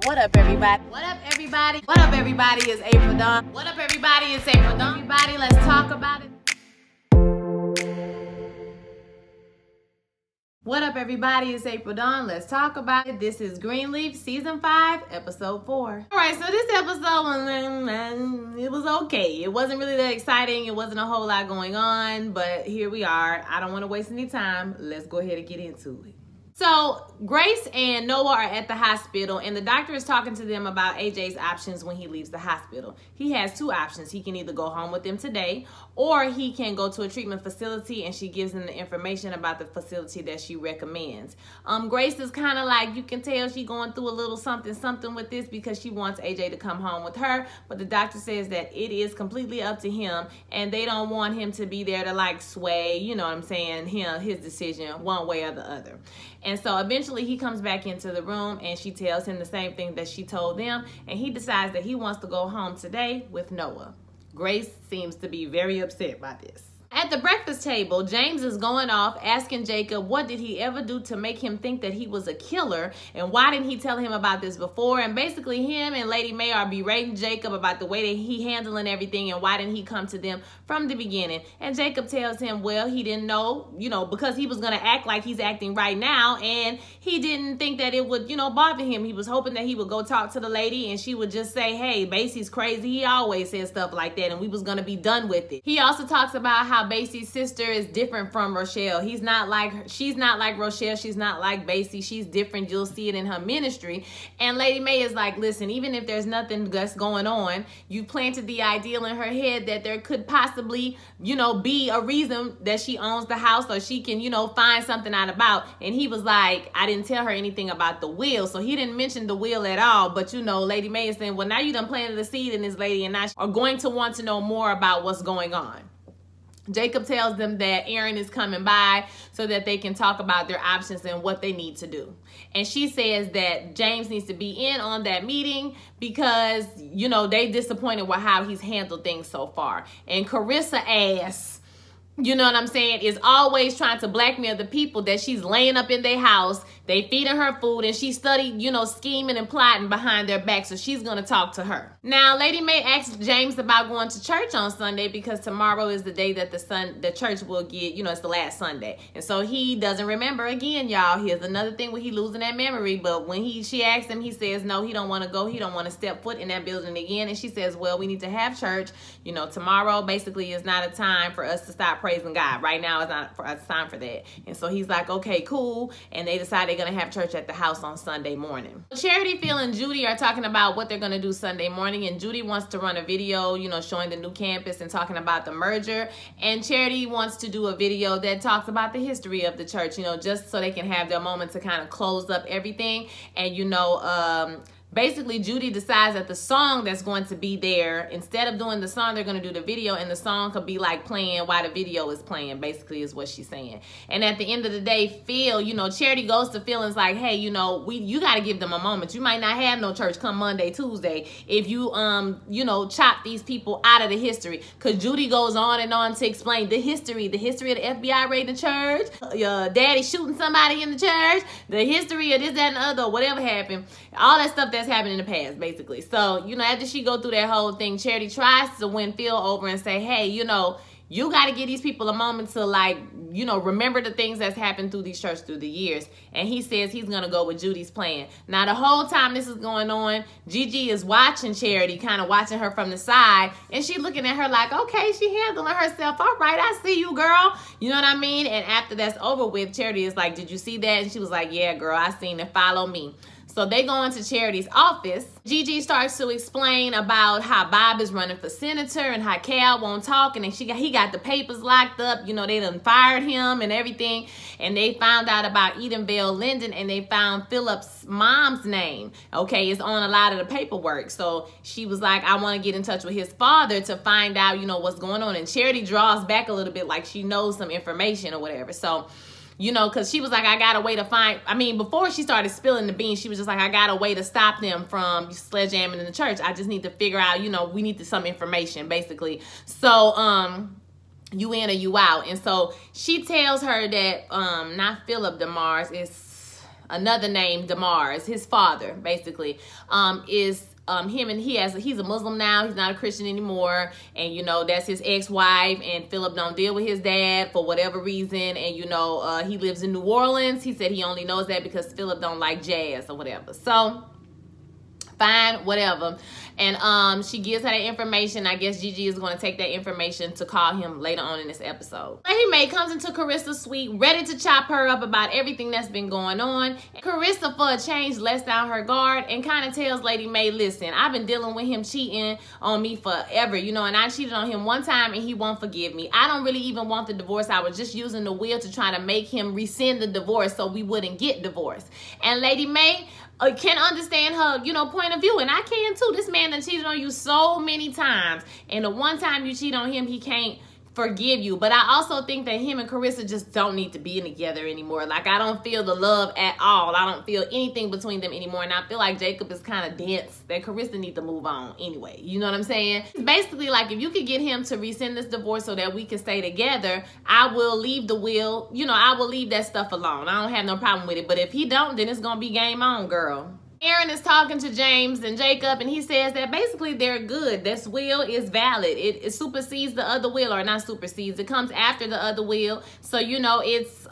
What up, everybody? What up, everybody? What up, everybody? It's April Dawn. What up, everybody? It's April Dawn. Everybody, let's talk about it. What up, everybody? It's April Dawn. Let's talk about it. This is Greenleaf, Season 5, Episode 4. All right, so this episode, it was okay. It wasn't really that exciting. It wasn't a whole lot going on, but here we are. I don't want to waste any time. Let's go ahead and get into it. So Grace and Noah are at the hospital, and the doctor is talking to them about AJ's options when he leaves the hospital. He has two options. He can either go home with them today, or he can go to a treatment facility, and she gives him the information about the facility that she recommends. Grace is kind of like, you can tell she's going through a little something with this because she wants AJ to come home with her, but the doctor says that it is completely up to him, and they don't want him to be there to like sway, you know what I'm saying, his decision one way or the other. And so eventually he comes back into the room and she tells him the same thing that she told them, and he decides that he wants to go home today with Noah. Grace seems to be very upset by this. At the breakfast table, James is going off asking Jacob what did he ever do to make him think that he was a killer, and why didn't he tell him about this before. And basically him and Lady May are berating Jacob about the way that he handling everything and why didn't he come to them from the beginning. And Jacob tells him, well, he didn't know, because he was going to act like he's acting right now, and he didn't think that it would, bother him. He was hoping that he would go talk to the lady and she would just say, hey, Basie's crazy. He always says stuff like that, and we was going to be done with it. He also talks about how Basie's sister is different from Rochelle. She's not like Rochelle. She's not like Basie. She's different. You'll see it in her ministry. And Lady May is like, listen, even if there's nothing that's going on, you planted the ideal in her head that there could possibly, be a reason that she owns the house, or she can, find something out about. And he was like, I didn't tell her anything about the will. So he didn't mention the will at all. But, Lady May is saying, well, now you done planted a seed in this lady, and now are going to want to know more about what's going on. Jacob tells them that Aaron is coming by so that they can talk about their options and what they need to do. And she says that James needs to be in on that meeting because, they disappointed with how he's handled things so far. And Carissa ass, is always trying to blackmail the people that she's laying up in their house. They feeding her food, and she studied, scheming and plotting behind their back. So she's going to talk to her. Now, Lady May asks James about going to church on Sunday because tomorrow is the day that the church will get, it's the last Sunday. And so he doesn't remember again, y'all. Here's another thing where he losing that memory. But when she asks him, he says, no, he don't want to go. He don't want to step foot in that building again. And she says, well, we need to have church. Tomorrow basically is not a time for us to stop praising God. Right now is not a time for that. And so he's like, okay, cool. And they decide they're going to have church at the house on Sunday morning. Charity, Phil, and Judy are talking about what they're going to do Sunday morning. And Judy wants to run a video, showing the new campus and talking about the merger. And Charity wants to do a video that talks about the history of the church, just so they can have their moment to kind of close up everything. And, basically, Judy decides that the song that's going to be there, instead of doing the song, they're going to do the video, and the song could be like playing while the video is playing, basically is what she's saying. And at the end of the day, Phil, Charity goes to Phil and is like, hey, you got to give them a moment. You might not have no church come Monday, Tuesday, if you, chop these people out of the history. Because Judy goes on and on to explain the history of the FBI raiding the church, your daddy shooting somebody in the church, the history of this, that, and the other, whatever happened, all that stuff that's happened in the past, basically. So, after she go through that whole thing, Charity tries to win Phil over and say, hey, you got to give these people a moment to, like, remember the things that's happened through these churches through the years. And he says he's going to go with Judy's plan. Now, the whole time this is going on, Gigi is watching Charity, kind of watching her from the side. And she looking at her like, okay, she handling herself. All right, I see you, girl. You know what I mean? And after that's over with, Charity is like, did you see that? And she was like, yeah, girl, I seen it. Follow me. So they go into Charity's office. Gigi starts to explain about how Bob is running for senator and how Cal won't talk, and then he got the papers locked up. They done fired him and everything. And they found out about Edenvale Linden, and they found Philip's mom's name. Okay, it's on a lot of the paperwork. So she was like, I want to get in touch with his father to find out, what's going on. And Charity draws back a little bit like she knows some information or whatever. So because she was like, I got a way to find, before she started spilling the beans, she was just like, I got a way to stop them from sledgehammering in the church. I just need to figure out, we need some information, basically. So, you in or you out. And so she tells her that, not Philip DeMars, it's another name, Damar's, his father, basically, is him, and he's a Muslim now. He's not a Christian anymore, and you know that's his ex-wife. And Philip don't deal with his dad for whatever reason, and you know he lives in New Orleans. He said he only knows that because Philip don't like jazz or whatever. So fine, whatever. And she gives her that information. I guess Gigi is going to take that information to call him later on in this episode. Lady Mae comes into Carissa's suite, ready to chop her up about everything that's been going on. Carissa, for a change, lets down her guard and kind of tells Lady Mae, listen, I've been dealing with him cheating on me forever, you know, and I cheated on him one time and he won't forgive me. I don't really even want the divorce. I was just using the will to try to make him rescind the divorce so we wouldn't get divorced. And Lady Mae can understand her, you know, point of view, and I can too. This man done cheated on you so many times, and the one time you cheat on him, he can't forgive you. But I also think that him and Carissa just don't need to be together anymore. Like, I don't feel the love at all. I don't feel anything between them anymore, and I feel like Jacob is kind of dense, that Carissa needs to move on anyway. You know what I'm saying? Basically, like, if you could get him to rescind this divorce so that we can stay together, I will leave the will, you know, I will leave that stuff alone. I don't have no problem with it. But if he don't, then it's gonna be game on, girl. Aaron is talking to James and Jacob, and he says that basically they're good. This will is valid. It supersedes the other will, or not supersedes. It comes after the other will. So, you know, it's,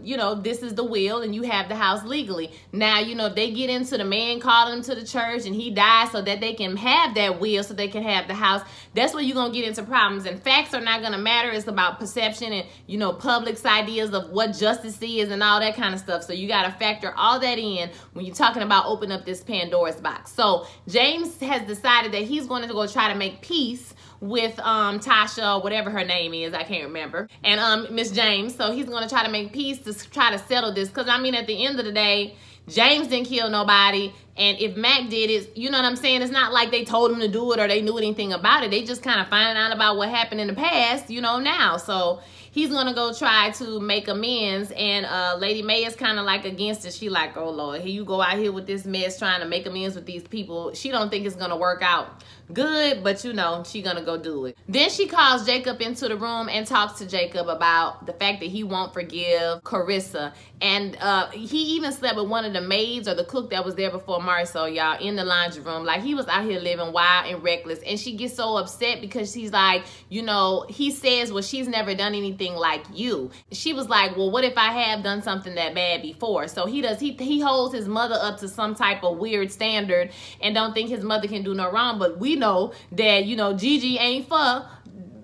you know, this is the will, and you have the house legally. Now, you know, if they get into the man calling them to the church and he dies so that they can have that will, so they can have the house, that's where you're going to get into problems. And facts are not going to matter. It's about perception and, you know, public's ideas of what justice is and all that kind of stuff. So you got to factor all that in when you're talking about opening up this Pandora's box. So James has decided that he's going to go try to make peace with Tasha, or whatever her name is, I can't remember, and Miss James. So he's going to try to make peace to try to settle this, because I mean, at the end of the day, James didn't kill nobody, and if Mac did it, you know what I'm saying, it's not like they told him to do it or they knew anything about it. They just kind of finding out about what happened in the past, you know, now. So he's gonna go try to make amends, and Lady Mae is kind of like against it. She like, oh Lord, here you go out here with this mess trying to make amends with these people. She don't think it's gonna work out good, but you know, she gonna go do it. Then she calls Jacob into the room and talks to Jacob about the fact that he won't forgive Carissa, and he even slept with one of the maids or the cook that was there before Marisol, y'all, in the laundry room. Like, he was out here living wild and reckless, and she gets so upset because she's like, you know, he says, well, she's never done anything like you. She was like, well, what if I have done something that bad before? So he holds his mother up to some type of weird standard and don't think his mother can do no wrong. But we know that, you know, Gigi ain't for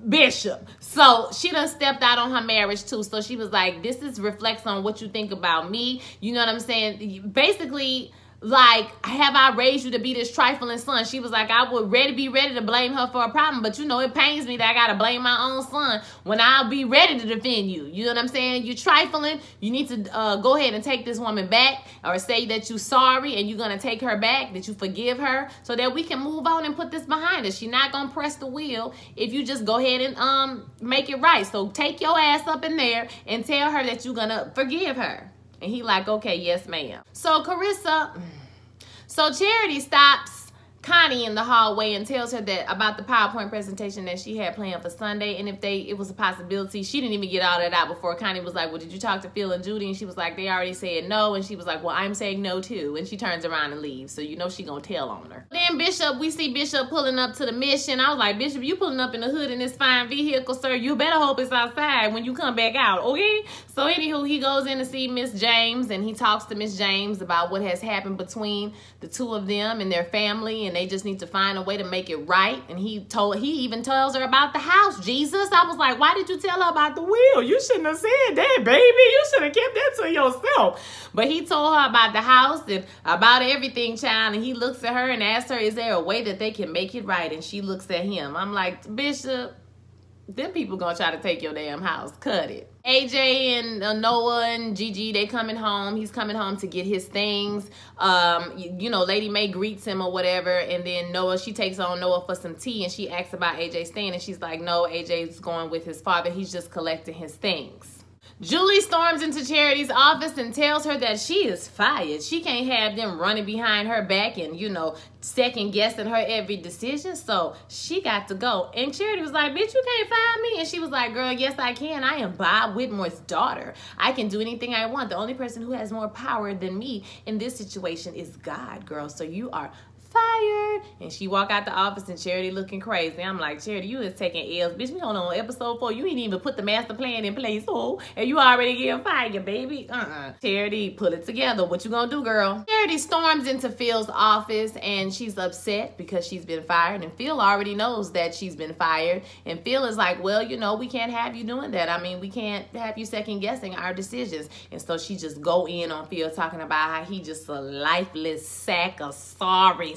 Bishop. So she done stepped out on her marriage too. So she was like, this reflects on what you think about me. You know what I'm saying? Basically, like, have I raised you to be this trifling son? She was like, I would be ready to blame her for a problem, but you know, it pains me that I gotta blame my own son when I'll be ready to defend you. You know what I'm saying? You're trifling. You need to go ahead and take this woman back, or say that you're sorry and you're gonna take her back, that you forgive her, so that we can move on and put this behind us. She's not gonna press the wheel if you just go ahead and make it right. So take your ass up in there and tell her that you're gonna forgive her. And he like, okay, yes, ma'am. So Charity stops Connie in the hallway and tells her that about the PowerPoint presentation that she had planned for Sunday, and if it was a possibility. She didn't even get all that out before Connie was like, well, did you talk to Phil and Judy? And she was like, they already said no. And she was like, well, I'm saying no too. And she turns around and leaves. So you know she gonna tell on her. Then we see Bishop pulling up to the mission. I was like, Bishop, you pulling up in the hood in this fine vehicle, sir. You better hope it's outside when you come back out, okay? So anywho, he goes in to see Miss James, and he talks to Miss James about what has happened between the two of them and their family, and they just need to find a way to make it right. And he even tells her about the house. Jesus, I was like, why did you tell her about the will? You shouldn't have said that, baby. You should have kept that to yourself. But he told her about the house and about everything, child. And he looks at her and asks her, is there a way that they can make it right? And she looks at him. I'm like, Bishop, them people gonna try to take your damn house. Cut it. AJ and Noah and Gigi, they coming home. He's coming home to get his things. You know, Lady Mae greets him or whatever, and then she takes on Noah for some tea, and she asks about AJ staying, and she's like, no, AJ's going with his father. He's just collecting his things. Julie storms into Charity's office and tells her that she is fired. She can't have them running behind her back and, you know, second guessing her every decision. So she got to go. And Charity was like, bitch, you can't fire me. And she was like, girl, yes, I can. I am Bob Whitmore's daughter. I can do anything I want. The only person who has more power than me in this situation is God, girl. So you are fired. And she walked out the office and Charity looking crazy. I'm like, Charity, you is taking L's. Bitch, we on episode 4. You ain't even put the master plan in place, oh, and you already getting fired, baby. Charity, pull it together. What you gonna do, girl? Charity storms into Phil's office and she's upset because she's been fired. And Phil already knows that she's been fired. And Phil is like, well, you know, we can't have you doing that. I mean, we can't have you second guessing our decisions. And so she just go in on Phil talking about how he just a lifeless sack of sorry.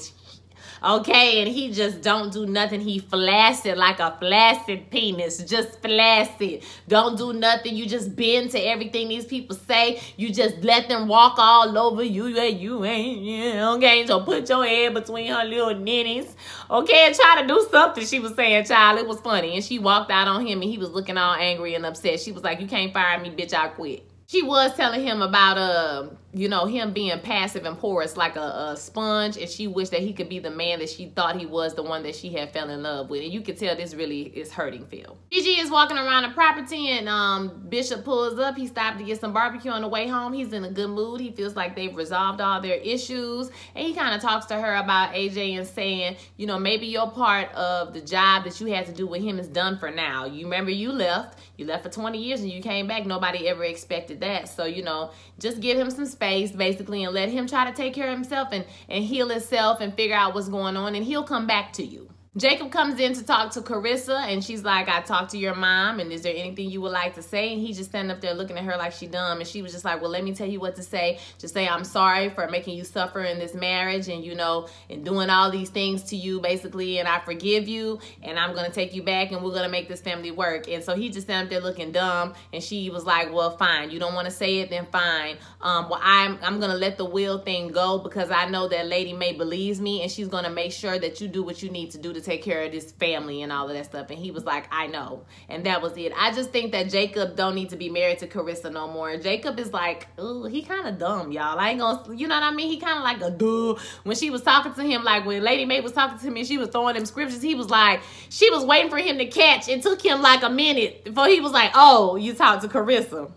Okay, and he just don't do nothing. He flaccid like a flaccid penis, just flaccid. Don't do nothing. You just bend to everything these people say. You just let them walk all over you. You ain't, yeah, okay? So put your head between her little nitties, okay, and try to do something. She was saying, child, it was funny. And she walked out on him and he was looking all angry and upset. She was like, you can't fire me, bitch, I quit. She was telling him about, you know, him being passive and porous like a sponge, and she wished that he could be the man that she thought he was, the one that she had fell in love with. And you can tell this really is hurting Phil. Gigi is walking around the property and Bishop pulls up. He stopped to get some barbecue on the way home. He's in a good mood. He feels like they've resolved all their issues. And he kind of talks to her about AJ and saying, you know, maybe your part of the job that you had to do with him is done for now. You remember you left. You left for 20 years and you came back. Nobody ever expected that. So, you know, just give him some space basically and let him try to take care of himself and heal himself and figure out what's going on, and he'll come back to you. Jacob comes in to talk to Carissa and she's like, I talked to your mom and is there anything you would like to say? And he just standing up there looking at her like she dumb, and she was just like, well, let me tell you what to say. Just say I'm sorry for making you suffer in this marriage and, you know, and doing all these things to you basically, and I forgive you and I'm gonna take you back and we're gonna make this family work. And so he just standing up there looking dumb, and she was like, well, fine, you don't want to say it, then fine. Well, I'm gonna let the will thing go because I know that Lady May believes me and she's gonna make sure that you do what you need to do to take care of this family and all of that stuff. And he was like, I know. And that was it. I just think that Jacob don't need to be married to Carissa no more. Jacob is like, ooh, he kind of dumb, y'all. I ain't gonna, you know what I mean? He kind of like a duh. When she was talking to him, like when Lady May was talking to him and she was throwing them scriptures, he was like, she was waiting for him to catch. It took him like a minute before he was like, oh, you talked to Carissa.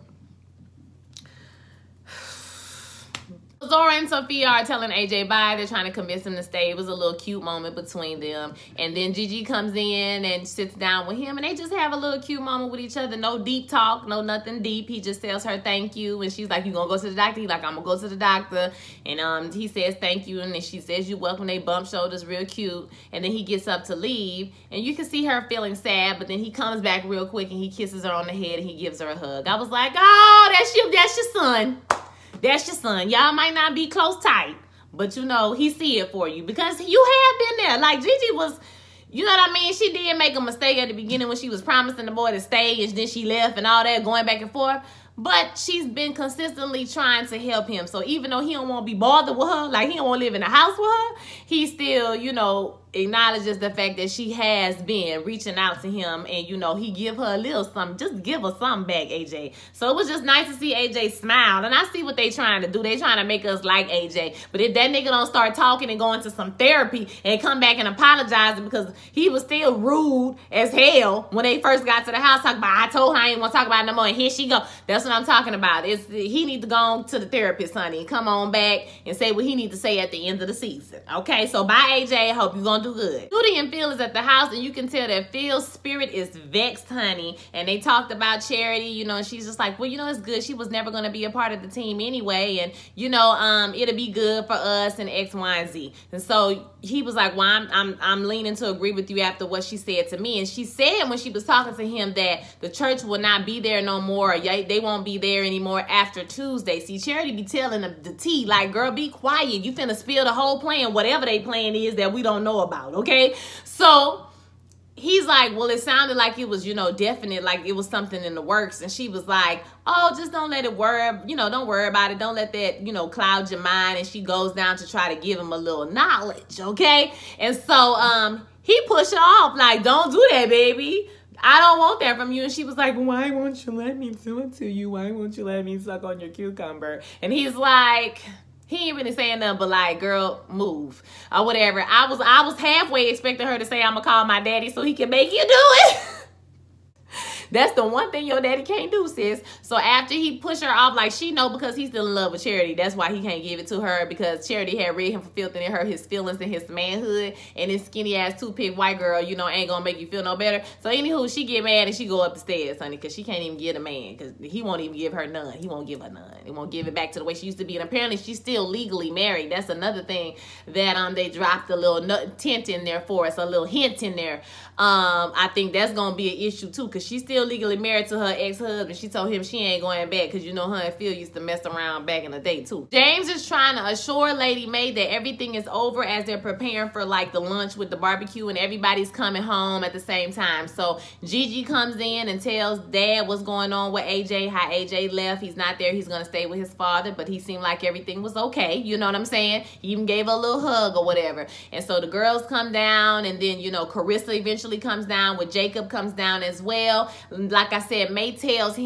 Zora and Sophia are telling AJ bye. They're trying to convince him to stay. It was a little cute moment between them. And then Gigi comes in and sits down with him and they just have a little cute moment with each other. No deep talk, no nothing deep. He just tells her thank you. And she's like, you gonna go to the doctor? He's like, I'm gonna go to the doctor. And he says thank you. And then she says you're welcome. They bump shoulders real cute. And then he gets up to leave. And you can see her feeling sad, but then he comes back real quick and he kisses her on the head and he gives her a hug. I was like, oh, that's your son. That's your son. Y'all might not be close tight, but you know, he see it for you because you have been there. Like Gigi was, you know what I mean? She did make a mistake at the beginning when she was promising the boy to stay and then she left and all that, going back and forth. But she's been consistently trying to help him. So even though he don't want to be bothered with her, like he don't want to live in the house with her, he still, you know, acknowledges the fact that she has been reaching out to him, and you know, he give her a little something. Just give her something back, AJ. So it was just nice to see AJ smile, and I see what they trying to do. They trying to make us like AJ, but if that nigga don't start talking and going to some therapy and come back and apologize, because he was still rude as hell when they first got to the house, talking about I told her I ain't want to talk about it no more, and here she go. That's what I'm talking about. He need to go on to the therapist, honey, come on back and say what he need to say at the end of the season. Okay, so bye, AJ. I hope you gonna do good. Judy and Phil is at the house, and you can tell that Phil's spirit is vexed, honey. And they talked about Charity, you know, and she's just like, well, you know, it's good. She was never going to be a part of the team anyway. And, you know, it'll be good for us and X, Y, and Z. And so he was like, well, I'm leaning to agree with you after what she said to me. And she said when she was talking to him that the church will not be there no more. They won't be there anymore after Tuesday. See, Charity be telling them the tea, like, girl, be quiet. You finna spill the whole plan, whatever they plan is that we don't know about, okay? So he's like, well, it sounded like it was, you know, definite, like it was something in the works. And she was like, oh, just don't let it worry, you know, don't worry about it. Don't let that, you know, cloud your mind. And she goes down to try to give him a little knowledge, okay? And so he pushed her off, like, don't do that, baby. I don't want that from you. And she was like, why won't you let me do it to you? Why won't you let me suck on your cucumber? And he's like, he ain't really saying nothing but like, girl, move or whatever. I was halfway expecting her to say, I'm gonna call my daddy so he can make you do it. That's the one thing your daddy can't do, sis. So after he pushed her off, like she know because he's still in love with Charity. That's why he can't give it to her, because Charity had read him for filth and it hurt his feelings and his manhood. And this skinny ass toothpick white girl, you know, ain't gonna make you feel no better. So anywho, she get mad and she go up the stairs, honey, because she can't even get a man, because he won't even give her none. He won't give her none. He won't give it back to the way she used to be. And apparently she's still legally married. That's another thing that they dropped a little tint in there for us, a little hint in there. I think that's gonna be an issue too, because she's still legally married to her ex-husband. She told him she ain't going back, because you know her and Phil used to mess around back in the day too. James is trying to assure Lady Mae that everything is over as they're preparing for like the lunch with the barbecue, and everybody's coming home at the same time. So Gigi comes in and tells Dad what's going on with AJ, how AJ left. He's not there. He's gonna stay with his father, but he seemed like everything was okay. You know what I'm saying? He even gave her a little hug or whatever. And so the girls come down, and then, you know, Carissa eventually comes down, with Jacob comes down as well. Like I said, May tells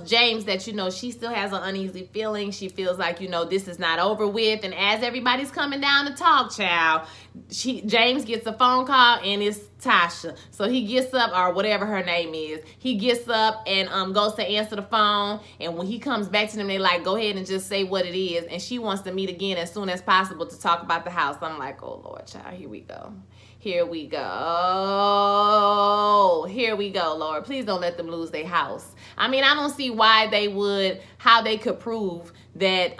James that, you know, she still has an uneasy feeling. She feels like, you know, this is not over with. And as everybody's coming down to talk, child, James gets a phone call, and it's Tasha. So he gets up, or whatever her name is. He gets up and goes to answer the phone. And when he comes back to them, they like, go ahead and just say what it is. And she wants to meet again as soon as possible to talk about the house. I'm like, oh Lord, child, here we go. Here we go. Here we go, Lord. Please don't let them lose their house. I mean, I don't see why they would, how they could prove that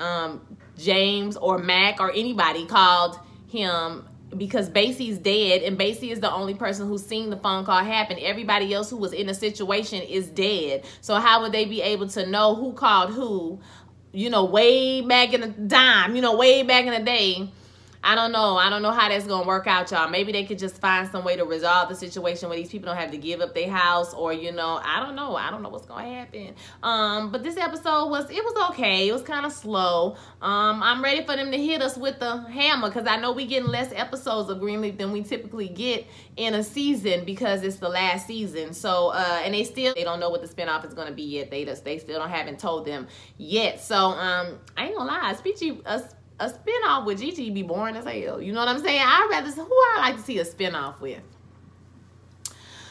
James or Mac or anybody called him, because Basie's dead, and Basie is the only person who's seen the phone call happen. Everybody else who was in the situation is dead. So how would they be able to know who called who, you know, way back in the time, you know, way back in the day? I don't know. I don't know how that's going to work out, y'all. Maybe they could just find some way to resolve the situation where these people don't have to give up their house, or, you know, I don't know. I don't know what's going to happen. But this episode was okay. It was kind of slow. I'm ready for them to hit us with the hammer, because I know we getting less episodes of Greenleaf than we typically get in a season, because it's the last season. So, and they don't know what the spinoff is going to be yet. They still haven't told them yet. So, I ain't gonna lie. A spinoff with Gigi be boring as hell. You know what I'm saying? Who I like to see a spinoff with?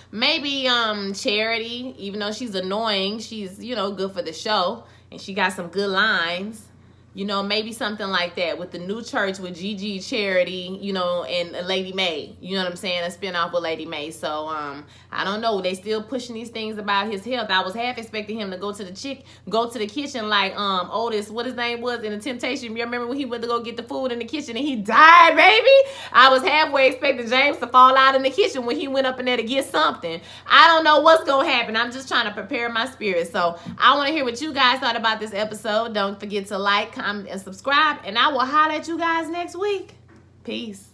Maybe Charity, even though she's annoying, she's, you know, good for the show, and she got some good lines. You know, maybe something like that with the new church with Gigi, Charity, you know, and Lady Mae. You know what I'm saying? A spinoff with Lady Mae. So, I don't know. They still pushing these things about his health. I was half expecting him to go to the kitchen like Otis, what his name was in The Temptation. You remember when he went to go get the food in the kitchen and he died, baby? I was halfway expecting James to fall out in the kitchen when he went up in there to get something. I don't know what's going to happen. I'm just trying to prepare my spirit. So, I want to hear what you guys thought about this episode. Don't forget to like, comment, and subscribe, and I will holler at you guys next week. Peace.